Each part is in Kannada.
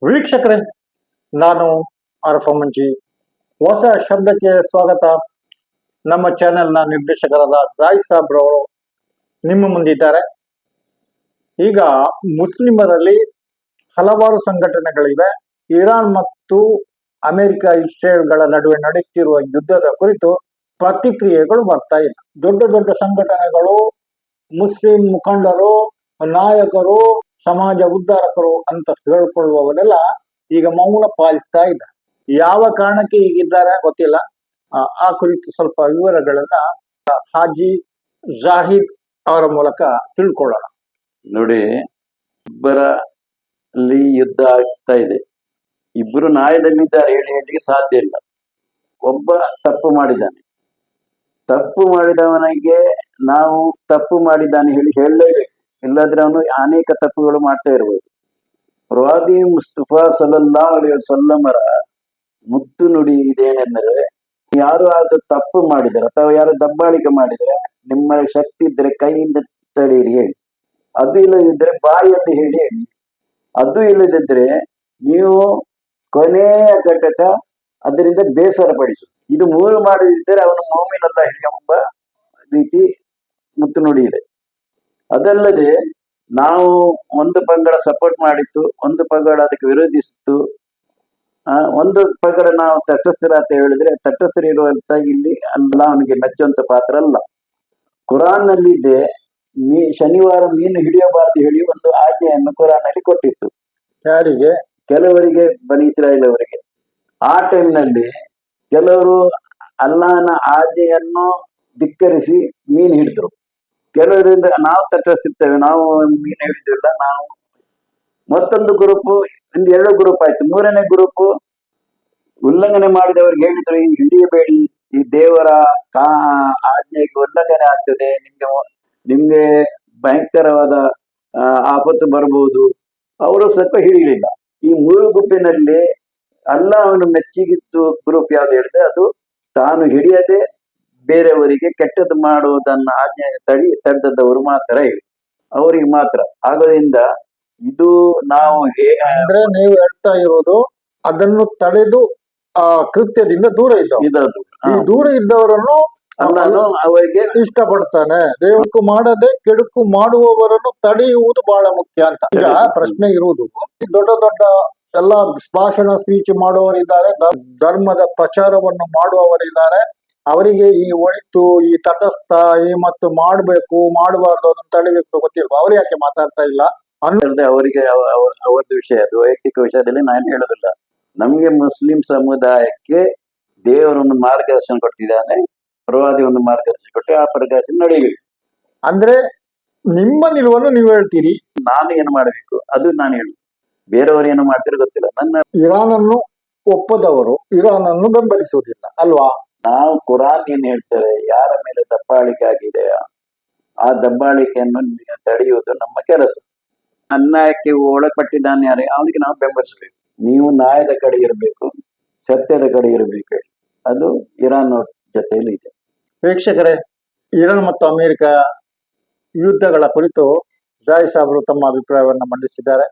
ವೀಕ್ಷಕರೇ, ನಾನು ಆರಫ ಮಂಜಿ. ಹೊಸ ಶಬ್ದಕ್ಕೆ ಸ್ವಾಗತ. ನಮ್ಮ ಚಾನೆಲ್ನ ನಿರ್ದೇಶಕರಾದ ಜಾಯ್ ಸಾಬ್ರವರು ನಿಮ್ಮ ಮುಂದಿದ್ದಾರೆ. ಈಗ ಮುಸ್ಲಿಮರಲ್ಲಿ ಹಲವಾರು ಸಂಘಟನೆಗಳಿವೆ. ಇರಾನ್ ಮತ್ತು ಅಮೆರಿಕ ಇಸ್ರೇಲ್ಗಳ ನಡುವೆ ನಡೆಯುತ್ತಿರುವ ಯುದ್ಧದ ಕುರಿತು ಪ್ರತಿಕ್ರಿಯೆಗಳು ಬರ್ತಾ ಇಲ್ಲ. ದೊಡ್ಡ ದೊಡ್ಡ ಸಂಘಟನೆಗಳು, ಮುಸ್ಲಿಂ ಮುಖಂಡರು, ನಾಯಕರು, ಸಮಾಜ ಉದ್ಧಾರಕರು ಅಂತ ಹೇಳ್ಕೊಳ್ಳುವವರೆಲ್ಲ ಈಗ ಮೌನ ಪಾಲಿಸ್ತಾ ಇದ್ದಾರೆ. ಯಾವ ಕಾರಣಕ್ಕೆ ಹೀಗಿದ್ದಾರೆ ಗೊತ್ತಿಲ್ಲ. ಆ ಕುರಿತು ಸ್ವಲ್ಪ ವಿವರಗಳನ್ನ ಹಾಜಿ ಜಾಹಿದ್ ಅವರ ಮೂಲಕ ತಿಳ್ಕೊಳ್ಳೋಣ. ನೋಡಿ, ಇಬ್ಬರಲ್ಲಿ ಯುದ್ಧ ಆಗ್ತಾ ಇದೆ. ಇಬ್ಬರು ನ್ಯಾಯದಲ್ಲಿದ್ದಾರೆ ಹೇಳಲಿಕ್ಕೆ ಸಾಧ್ಯ ಇಲ್ಲ. ಒಬ್ಬ ತಪ್ಪು ಮಾಡಿದ್ದಾನೆ. ತಪ್ಪು ಮಾಡಿದವನಿಗೆ ನಾವು ತಪ್ಪು ಮಾಡಿದ್ದಾನೆ ಹೇಳಲೇಬೇಕು. ಇಲ್ಲಾದ್ರೆ ಅವನು ಅನೇಕ ತಪ್ಪುಗಳು ಮಾಡ್ತಾ ಇರ್ಬೋದು. ಪ್ರವಾದಿ ಮುಸ್ತಫಾ ಸಲ್ಲಲ್ಲಾಹು ಅಲೈಹಿ ವಸಲ್ಲಮರ ಮುತ್ತು ನುಡಿ ಇದೇನೆಂದರೆ, ಯಾರು ಅದು ತಪ್ಪು ಮಾಡಿದರೆ ಅಥವಾ ಯಾರು ದಬ್ಬಾಳಿಕೆ ಮಾಡಿದರೆ ನಿಮ್ಮ ಶಕ್ತಿ ಇದ್ರೆ ಕೈಯಿಂದ ತಡೀರಿ ಹೇಳಿ, ಅದು ಇಲ್ಲದಿದ್ರೆ ಬಾಯಲ್ಲಿ ಹೇಳಿ ಹೇಳಿ, ಅದು ಇಲ್ಲದಿದ್ರೆ ನೀವು ಕೊನೆಯ ಘಟಕ ಅದರಿಂದ ಬೇಸರ ಪಡಿಸು. ಇದು ಮೂರು ಮಾಡದಿದ್ದರೆ ಅವನು ಮೌಮಿನಲ್ಲ ಹೇಳಿ ಎಂಬ ರೀತಿ ಮುತ್ತು ನುಡಿ ಇದೆ. ಅದಲ್ಲದೆ ನಾವು ಒಂದು ಪಂಗಡ ಸಪೋರ್ಟ್ ಮಾಡಿತ್ತು, ಒಂದು ಪಂಗಡ ಅದಕ್ಕೆ ವಿರೋಧಿಸಿತ್ತು, ಒಂದು ಪಂಗಡ ನಾವು ತಟಸ್ಥರ ಅಂತ ಹೇಳಿದ್ರೆ ತಟಸ್ಥರ ಇರುವಂತ ಇಲ್ಲಿ ಅಲ್ಲ, ಅವನಿಗೆ ಮೆಚ್ಚುವಂತ ಪಾತ್ರ ಅಲ್ಲ. ಕುರಾನ್ ನಲ್ಲಿ ಇದೆ, ಶನಿವಾರ ಮೀನು ಹಿಡಿಯಬಾರದು ಹೇಳಿ ಒಂದು ಆಜ್ಞೆಯನ್ನು ಕುರಾನ್ ಅಲ್ಲಿ ಕೊಟ್ಟಿತ್ತು. ಯಾರಿಗೆ? ಕೆಲವರಿಗೆ, ಬನಿ ಇಸ್ರಾಯೇಲ್ ಅವರಿಗೆ. ಆ ಟೈಮ್ನಲ್ಲಿ ಕೆಲವರು ಅಲ್ಲಾಹನ ಆಜ್ಞೆಯನ್ನು ಧಿಕ್ಕರಿಸಿ ಮೀನು ಹಿಡಿದ್ರು. ಕೆಲವರಿಂದ ನಾವು ತಟಸ್ಥಿರ್ತೇವೆ, ನಾವು ಮೀನು ಹಿಡಿದಿಲ್ಲ ನಾವು. ಮತ್ತೊಂದು ಗ್ರೂಪ್, ಒಂದು ಎರಡು ಗ್ರೂಪ್ ಆಯ್ತು. ಮೂರನೇ ಗ್ರೂಪ್ ಉಲ್ಲಂಘನೆ ಮಾಡಿದವರಿಗೆ ಹೇಳಿದ್ರು, ಈ ಹಿಡಿಯಬೇಡಿ, ಈ ದೇವರ ಆಜ್ಞೆಗೆ ಉಲ್ಲಂಘನೆ ಆಗ್ತದೆ, ನಿಮ್ಗೆ ಭಯಂಕರವಾದ ಆಪತ್ತು ಬರಬಹುದು. ಅವರು ಸ್ವಲ್ಪ ಹಿಡಿಯಲಿಲ್ಲ. ಈ ಮೂರು ಗುಂಪಿನಲ್ಲಿ ಅಲ್ಲಾಹನು ಮೆಚ್ಚಿಗಿತ್ತು ಗ್ರೂಪ್ ಯಾವ್ದು ಹೇಳಿದ್ರೆ ಅದು ತಾನು ಹಿಡಿಯದೆ ಬೇರೆಯವರಿಗೆ ಕೆಟ್ಟದ್ದು ಮಾಡುವುದನ್ನ ಆಜ್ಞೆ ತಡೆದವರು ಮಾತ್ರ ಹೇಳಿ, ಅವರಿಗೆ ಮಾತ್ರ. ಆಗೋದ್ರಿಂದ ಇದು ನಾವು ಅಂದ್ರೆ ನೀವು ಹೇಳ್ತಾ ಇರೋದು ಅದನ್ನು ತಡೆದು ಆ ಕೃತ್ಯದಿಂದ ದೂರ ಇದ್ದವರು. ಈ ದೂರ ಇದ್ದವರನ್ನು ಅಲ್ಲಾನು ಅವರಿಗೆ ಇಷ್ಟಪಡ್ತಾನೆ. ದೇವಕ್ಕೂ ಮಾಡದೆ ಕೆಡುಕು ಮಾಡುವವರನ್ನು ತಡೆಯುವುದು ಬಹಳ ಮುಖ್ಯ ಅಂತ. ಈಗ ಪ್ರಶ್ನೆ ಇರುವುದು, ದೊಡ್ಡ ದೊಡ್ಡ ಎಲ್ಲ ಭಾಷಣ ಸ್ಪೀಚ್ ಮಾಡುವವರಿದ್ದಾರೆ, ಧರ್ಮದ ಪ್ರಚಾರವನ್ನು ಮಾಡುವವರಿದ್ದಾರೆ. ಅವರಿಗೆ ಈ ಒಳಿತು, ಈ ತಟಸ್ಥ, ಈ ಮತ್ತು ಮಾಡಬೇಕು ಮಾಡಬಾರ್ದು ಅದನ್ನು ತಡಿಬೇಕು ಗೊತ್ತಿಲ್ವಾ? ಅವ್ರು ಯಾಕೆ ಮಾತಾಡ್ತಾ ಇಲ್ಲ ಅನ್ನೋದೇ ಅವರಿಗೆ ಅವರದ್ದು ವಿಷಯ. ಅದು ವೈಯಕ್ತಿಕ ವಿಷಯದಲ್ಲಿ ನಾನು ಹೇಳೋದಿಲ್ಲ. ನಮ್ಗೆ ಮುಸ್ಲಿಂ ಸಮುದಾಯಕ್ಕೆ ದೇವರೊಂದು ಮಾರ್ಗದರ್ಶನ ಕೊಟ್ಟಿದ್ದಾನೆ, ಪ್ರವಾದಿ ಒಂದು ಮಾರ್ಗದರ್ಶನ ಕೊಟ್ಟು ಆ ಪ್ರದರ್ಶನ ನಡೆಯಬೇಕು. ಅಂದ್ರೆ ನಿಮ್ಮ ನಿಲುವನ್ನು ನೀವು ಹೇಳ್ತೀರಿ, ನಾನು ಏನು ಮಾಡಬೇಕು ಅದು ನಾನು ಹೇಳುದು. ಬೇರೆಯವರು ಏನು ಮಾಡ್ತಿರೋ ಗೊತ್ತಿಲ್ಲ. ನನ್ನ ಇರಾನ್ ಅನ್ನು ಒಪ್ಪದವರು ಇರಾನ್ ಅನ್ನು ಬೆಂಬಲಿಸುವುದಿಲ್ಲ ಅಲ್ವಾ? ನಾವು ಕುರಾನ್ ಏನ್ ಹೇಳ್ತಾರೆ, ಯಾರ ಮೇಲೆ ದಬ್ಬಾಳಿಕೆ ಆಗಿದೆಯಾ ಆ ದಬ್ಬಾಳಿಕೆಯನ್ನು ತಡೆಯುವುದು ನಮ್ಮ ಕೆಲಸ. ಅನ್ಯಾಯಕ್ಕೆ ಒಳಪಟ್ಟಿದ್ದಾನೆ ಯಾರೇ ಅವನಿಗೆ ನಾವು ಬೆಂಬಲಿಸಬೇಕು. ನೀವು ನ್ಯಾಯದ ಕಡೆ ಇರಬೇಕು, ಸತ್ಯದ ಕಡೆ ಇರಬೇಕು ಹೇಳಿ, ಅದು ಇರಾನ್ ಜೊತೆಯಲ್ಲಿ ಇದೆ. ವೀಕ್ಷಕರೇ, ಇರಾನ್ ಮತ್ತು ಅಮೆರಿಕ ಯುದ್ಧಗಳ ಕುರಿತು ಜಾಯ್ ಸಾಬ್ರು ತಮ್ಮ ಅಭಿಪ್ರಾಯವನ್ನು ಮಂಡಿಸಿದ್ದಾರೆ.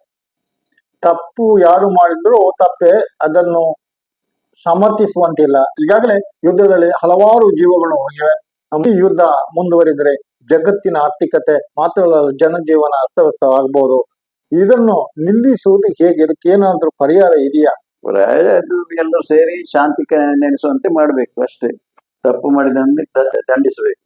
ತಪ್ಪು ಯಾರು ಮಾಡಿದ್ರು ತಪ್ಪೆ, ಅದನ್ನು ಸಮರ್ಥಿಸುವಂತಿಲ್ಲ. ಈಗಾಗಲೇ ಯುದ್ಧದಲ್ಲಿ ಹಲವಾರು ಜೀವಗಳು ಹೋಗಿವೆ. ಈ ಯುದ್ಧ ಮುಂದುವರಿದರೆ ಜಗತ್ತಿನ ಆರ್ಥಿಕತೆ ಮಾತ್ರ ಜನಜೀವನ ಅಸ್ತವ್ಯಸ್ತವಾಗಬಹುದು. ಇದನ್ನು ನಿಲ್ಲಿಸುವುದು ಹೇಗೆ? ಇದಕ್ಕೆ ಏನಾದ್ರೂ ಪರಿಹಾರ ಇದೆಯಾ? ಅದು ಎಲ್ಲರೂ ಸೇರಿ ಶಾಂತಿ ನೆನೆಸುವಂತೆ ಮಾಡ್ಬೇಕು ಅಷ್ಟೇ. ತಪ್ಪು ಮಾಡಿದಂತೆ ದಂಡಿಸಬೇಕು.